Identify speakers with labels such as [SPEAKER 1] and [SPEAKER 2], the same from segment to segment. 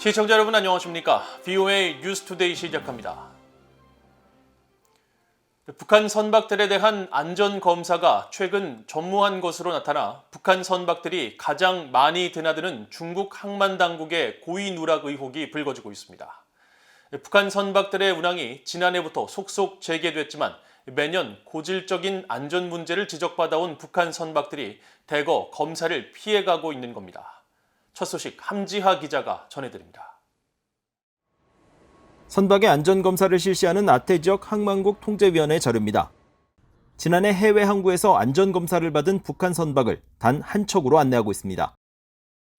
[SPEAKER 1] 시청자 여러분 안녕하십니까? VOA 뉴스투데이 시작합니다. 북한 선박들에 대한 안전검사가 최근 전무한 것으로 나타나 북한 선박들이 가장 많이 드나드는 중국 항만당국의 고의 누락 의혹이 불거지고 있습니다. 북한 선박들의 운항이 지난해부터 속속 재개됐지만 매년 고질적인 안전 문제를 지적받아온 북한 선박들이 대거 검사를 피해가고 있는 겁니다. 첫 소식 함지하 기자가 전해드립니다.
[SPEAKER 2] 선박의 안전검사를 실시하는 아태지역 항만국 통제위원회 자료입니다. 지난해 해외 항구에서 안전검사를 받은 북한 선박을 단 한 척으로 안내하고 있습니다.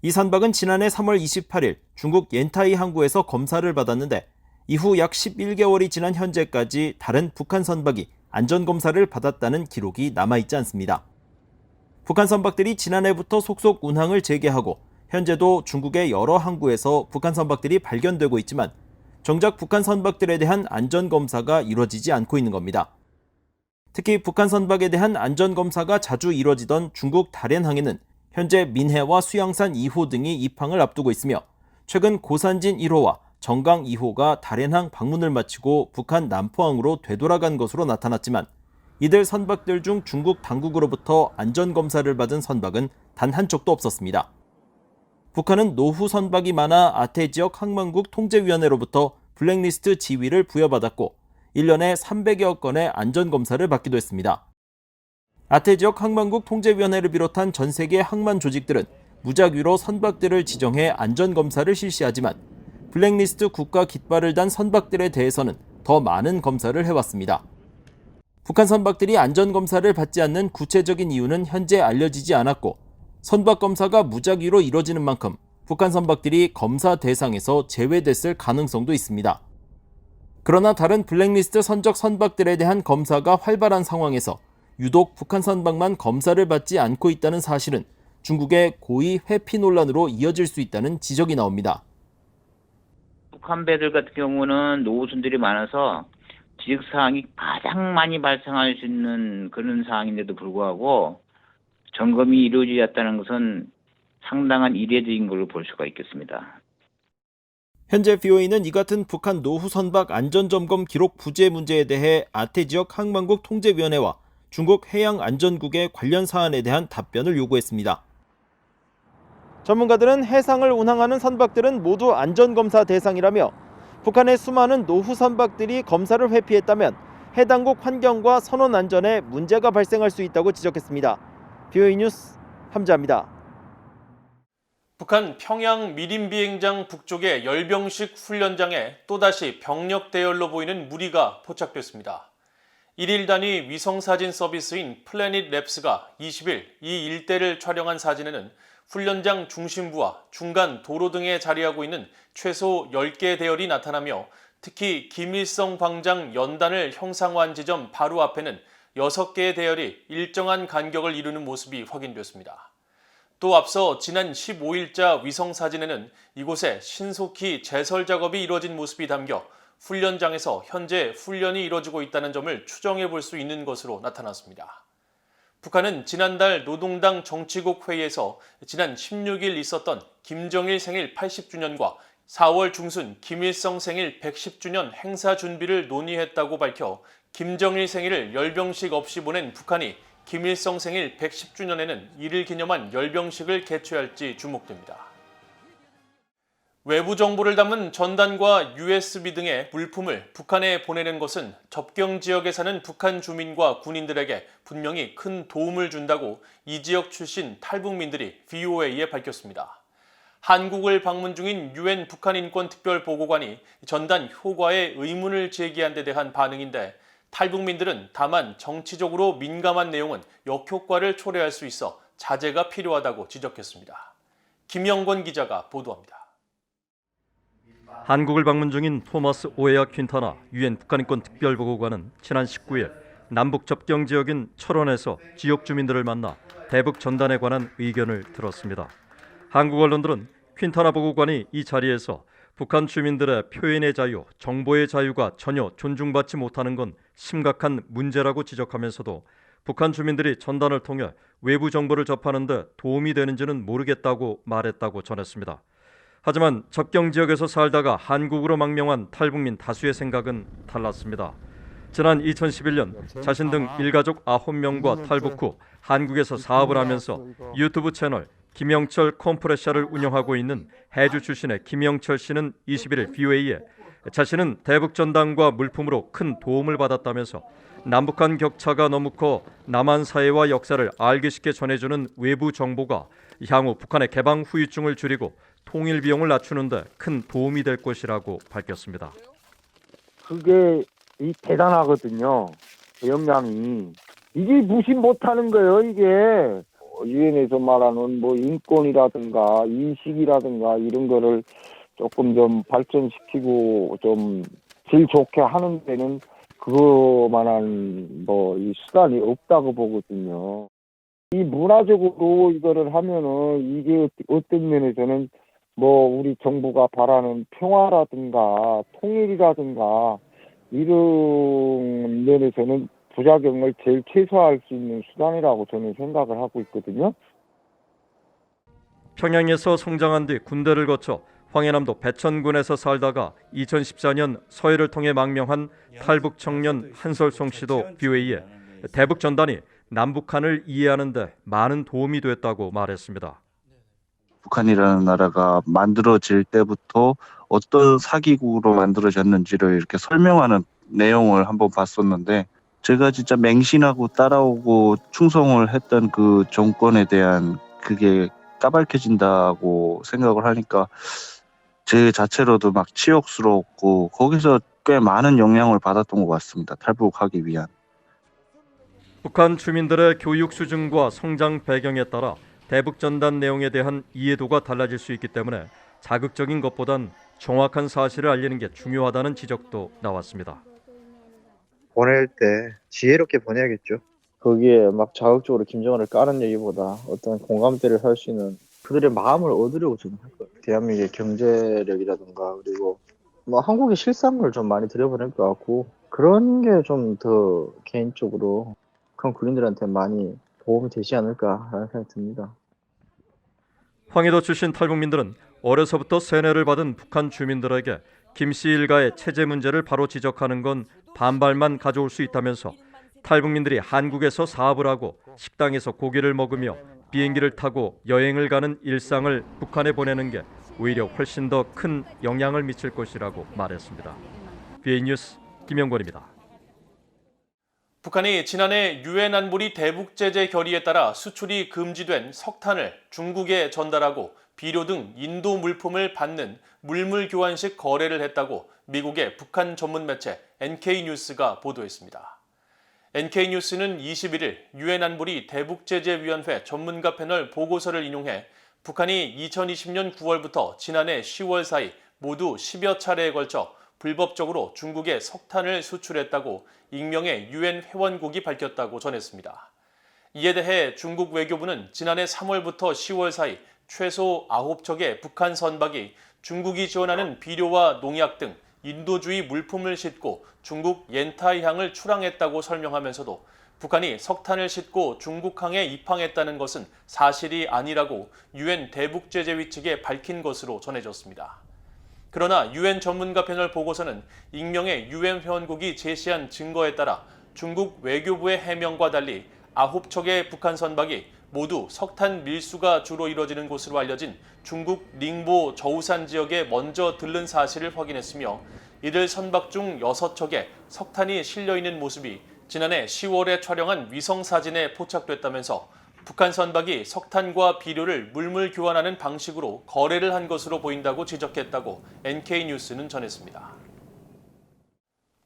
[SPEAKER 2] 이 선박은 지난해 3월 28일 중국 옌타이 항구에서 검사를 받았는데 이후 약 11개월이 지난 현재까지 다른 북한 선박이 안전검사를 받았다는 기록이 남아있지 않습니다. 북한 선박들이 지난해부터 속속 운항을 재개하고 현재도 중국의 여러 항구에서 북한 선박들이 발견되고 있지만 정작 북한 선박들에 대한 안전검사가 이루어지지 않고 있는 겁니다. 특히 북한 선박에 대한 안전검사가 자주 이루어지던 중국 다롄항에는 현재 민해와 수양산 2호 등이 입항을 앞두고 있으며 최근 고산진 1호와 정강 2호가 다롄항 방문을 마치고 북한 남포항으로 되돌아간 것으로 나타났지만 이들 선박들 중 중국 당국으로부터 안전검사를 받은 선박은 단 한 척도 없었습니다. 북한은 노후 선박이 많아 아태지역 항만국 통제위원회로부터 블랙리스트 지위를 부여받았고 1년에 300여 건의 안전검사를 받기도 했습니다. 아태지역 항만국 통제위원회를 비롯한 전 세계 항만 조직들은 무작위로 선박들을 지정해 안전검사를 실시하지만 블랙리스트 국가 깃발을 단 선박들에 대해서는 더 많은 검사를 해왔습니다. 북한 선박들이 안전검사를 받지 않는 구체적인 이유는 현재 알려지지 않았고 선박 검사가 무작위로 이뤄지는 만큼 북한 선박들이 검사 대상에서 제외됐을 가능성도 있습니다. 그러나 다른 블랙리스트 선적 선박들에 대한 검사가 활발한 상황에서 유독 북한 선박만 검사를 받지 않고 있다는 사실은 중국의 고의 회피 논란으로 이어질 수 있다는 지적이 나옵니다.
[SPEAKER 3] 북한 배들 같은 경우는 노후선들이 많아서 지적사항이 가장 많이 발생할 수 있는 그런 사항인데도 불구하고 점검이 이루어지지 않았다는 것은 상당한 이례적인 걸로 볼 수가 있겠습니다.
[SPEAKER 2] 현재 VOA는 이 같은 북한 노후 선박 안전점검 기록 부재 문제에 대해 아태지역 항만국 통제위원회와 중국 해양안전국의 관련 사안에 대한 답변을 요구했습니다. 전문가들은 해상을 운항하는 선박들은 모두 안전검사 대상이라며 북한의 수많은 노후 선박들이 검사를 회피했다면 해당국 환경과 선원 안전에 문제가 발생할 수 있다고 지적했습니다. VOA 뉴스 함지하입니다.
[SPEAKER 1] 북한 평양 미림 비행장 북쪽의 열병식 훈련장에 또다시 병력 대열로 보이는 무리가 포착됐습니다. 1일 단위 위성사진 서비스인 플래닛 랩스가 20일 이 일대를 촬영한 사진에는 훈련장 중심부와 중간 도로 등에 자리하고 있는 최소 10개 대열이 나타나며 특히 김일성 광장 연단을 형상화한 지점 바로 앞에는 6개의 대열이 일정한 간격을 이루는 모습이 확인됐습니다. 또 앞서 지난 15일자 위성사진에는 이곳에 신속히 제설 작업이 이루어진 모습이 담겨 훈련장에서 현재 훈련이 이루어지고 있다는 점을 추정해 볼 수 있는 것으로 나타났습니다. 북한은 지난달 노동당 정치국 회의에서 지난 16일 있었던 김정일 생일 80주년과 4월 중순 김일성 생일 110주년 행사 준비를 논의했다고 밝혀 김정일 생일을 열병식 없이 보낸 북한이 김일성 생일 110주년에는 이를 기념한 열병식을 개최할지 주목됩니다. 외부 정보를 담은 전단과 USB 등의 물품을 북한에 보내는 것은 접경 지역에 사는 북한 주민과 군인들에게 분명히 큰 도움을 준다고 이 지역 출신 탈북민들이 VOA에 밝혔습니다. 한국을 방문 중인 UN 북한인권특별보고관이 전단 효과에 의문을 제기한 데 대한 반응인데 탈북민들은 다만 정치적으로 민감한 내용은 역효과를 초래할 수 있어 자제가 필요하다고 지적했습니다. 김영권 기자가 보도합니다.
[SPEAKER 4] 한국을 방문 중인 토마스 오에아 퀸타나 유엔 북한인권 특별보고관은 지난 19일 남북 접경 지역인 철원에서 지역 주민들을 만나 대북 전단에 관한 의견을 들었습니다. 한국 언론들은 퀸타나 보고관이 이 자리에서 북한 주민들의 표현의 자유, 정보의 자유가 전혀 존중받지 못하는 건 심각한 문제라고 지적하면서도 북한 주민들이 전단을 통해 외부 정보를 접하는 데 도움이 되는지는 모르겠다고 말했다고 전했습니다. 하지만 접경 지역에서 살다가 한국으로 망명한 탈북민 다수의 생각은 달랐습니다. 지난 2011년 자신 등 일가족 9명과 탈북 후 한국에서 사업을 하면서 유튜브 채널 김영철 컴프레샤를 운영하고 있는 해주 출신의 김영철 씨는 21일 VOA에 자신은 대북 전단과 물품으로 큰 도움을 받았다면서 남북한 격차가 너무 커 남한 사회와 역사를 알기 쉽게 전해주는 외부 정보가 향후 북한의 개방 후유증을 줄이고 통일 비용을 낮추는 데 큰 도움이 될 것이라고 밝혔습니다.
[SPEAKER 5] 그게 대단하거든요. 영향이. 이게 무시 못하는 거예요. 이게 유엔에서 말하는 뭐 인권이라든가 인식이라든가 이런 거를 조금 좀 발전시키고 좀 질 좋게 하는 데는 그거만한 뭐 이 수단이 없다고 보거든요. 이 문화적으로 이거를 하면은 이게 어떤 면에서는 뭐 우리 정부가 바라는 평화라든가 통일이라든가 이런 면에서는 부작용을 제일 최소화할 수 있는 수단이라고 저는 생각을 하고 있거든요.
[SPEAKER 4] 평양에서 성장한 뒤 군대를 거쳐 황해남도 배천군에서 살다가 2014년 서해를 통해 망명한 탈북 청년 한설송 씨도 VOA에 대북 전단이 남북한을 이해하는 데 많은 도움이 됐다고 말했습니다.
[SPEAKER 6] 북한이라는 나라가 만들어질 때부터 어떤 사기국으로 만들어졌는지를 이렇게 설명하는 내용을 한번 봤었는데 제가 진짜 맹신하고 따라오고 충성을 했던 그 정권에 대한 그게 까발켜진다고 생각을 하니까 제 자체로도 막 치욕스럽고 거기서 꽤 많은 영향을 받았던 것 같습니다. 탈북하기 위한.
[SPEAKER 4] 북한 주민들의 교육 수준과 성장 배경에 따라 대북 전단 내용에 대한 이해도가 달라질 수 있기 때문에 자극적인 것보단 정확한 사실을 알리는 게 중요하다는 지적도 나왔습니다.
[SPEAKER 7] 보낼 때 지혜롭게 보내야겠죠. 거기에 막 자극적으로 김정은을 까는 얘기보다 어떤 공감대를 살 수 있는 그들의 마음을 얻으려고 저는 할 거예요. 대한민국의 경제력이라든가 그리고 뭐 한국의 실상을 좀 많이 들여보낼 것 같고 그런 게 좀 더 개인적으로 그런 군인들한테 많이 도움이 되지 않을까라는 생각이 듭니다.
[SPEAKER 4] 황해도 출신 탈북민들은 어려서부터 세뇌를 받은 북한 주민들에게 김 씨 일가의 체제 문제를 바로 지적하는 건 반발만 가져올 수 있다면서 탈북민들이 한국에서 사업을 하고 식당에서 고기를 먹으며 비행기를 타고 여행을 가는 일상을 북한에 보내는 게 오히려 훨씬 더 큰 영향을 미칠 것이라고 말했습니다. VOA 뉴스 김영권입니다.
[SPEAKER 1] 북한이 지난해 유엔 안보리 대북 제재 결의에 따라 수출이 금지된 석탄을 중국에 전달하고 비료 등 인도 물품을 받는 물물 교환식 거래를 했다고 미국의 북한 전문 매체 NK뉴스가 보도했습니다. NK뉴스는 21일 유엔 안보리 대북제재위원회 전문가 패널 보고서를 인용해 북한이 2020년 9월부터 지난해 10월 사이 모두 10여 차례에 걸쳐 불법적으로 중국에 석탄을 수출했다고 익명의 유엔 회원국이 밝혔다고 전했습니다. 이에 대해 중국 외교부는 지난해 3월부터 10월 사이 최소 9척의 북한 선박이 중국이 지원하는 비료와 농약 등 인도주의 물품을 싣고 중국 옌타이항을 출항했다고 설명하면서도 북한이 석탄을 싣고 중국항에 입항했다는 것은 사실이 아니라고 유엔 대북제재위 측에 밝힌 것으로 전해졌습니다. 그러나 유엔 전문가 패널 보고서는 익명의 유엔 회원국이 제시한 증거에 따라 중국 외교부의 해명과 달리 9척의 북한 선박이 모두 석탄 밀수가 주로 이뤄지는 곳으로 알려진 중국 닝보 저우산 지역에 먼저 들른 사실을 확인했으며 이들 선박 중 6척에 석탄이 실려있는 모습이 지난해 10월에 촬영한 위성사진에 포착됐다면서 북한 선박이 석탄과 비료를 물물 교환하는 방식으로 거래를 한 것으로 보인다고 지적했다고 NK뉴스는 전했습니다.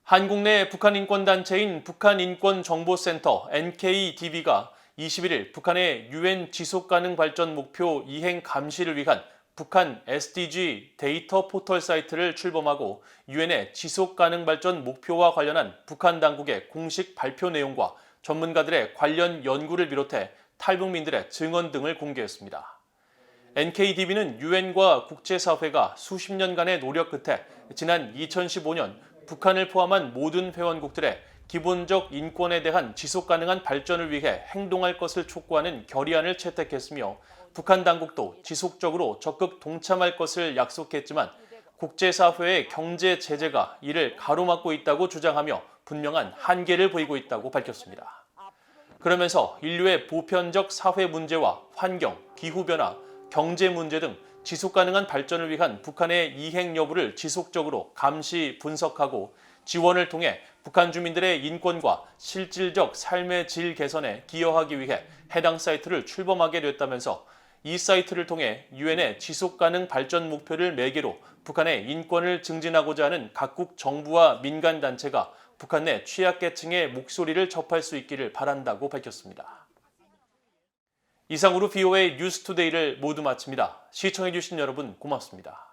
[SPEAKER 1] 한국 내 북한 인권단체인 북한인권정보센터 NKDB가 21일 북한의 유엔 지속가능 발전 목표 이행 감시를 위한 북한 SDG 데이터 포털 사이트를 출범하고 유엔의 지속가능 발전 목표와 관련한 북한 당국의 공식 발표 내용과 전문가들의 관련 연구를 비롯해 탈북민들의 증언 등을 공개했습니다. NKDB는 유엔과 국제사회가 수십 년간의 노력 끝에 지난 2015년 북한을 포함한 모든 회원국들의 기본적 인권에 대한 지속가능한 발전을 위해 행동할 것을 촉구하는 결의안을 채택했으며 북한 당국도 지속적으로 적극 동참할 것을 약속했지만 국제사회의 경제 제재가 이를 가로막고 있다고 주장하며 분명한 한계를 보이고 있다고 밝혔습니다. 그러면서 인류의 보편적 사회 문제와 환경, 기후변화, 경제 문제 등 지속 가능한 발전을 위한 북한의 이행 여부를 지속적으로 감시 분석하고 지원을 통해 북한 주민들의 인권과 실질적 삶의 질 개선에 기여하기 위해 해당 사이트를 출범하게 됐다면서 이 사이트를 통해 유엔의 지속 가능 발전 목표를 매개로 북한의 인권을 증진하고자 하는 각국 정부와 민간 단체가 북한 내 취약계층의 목소리를 접할 수 있기를 바란다고 밝혔습니다. 이상으로 VOA 뉴스투데이를 모두 마칩니다. 시청해주신 여러분 고맙습니다.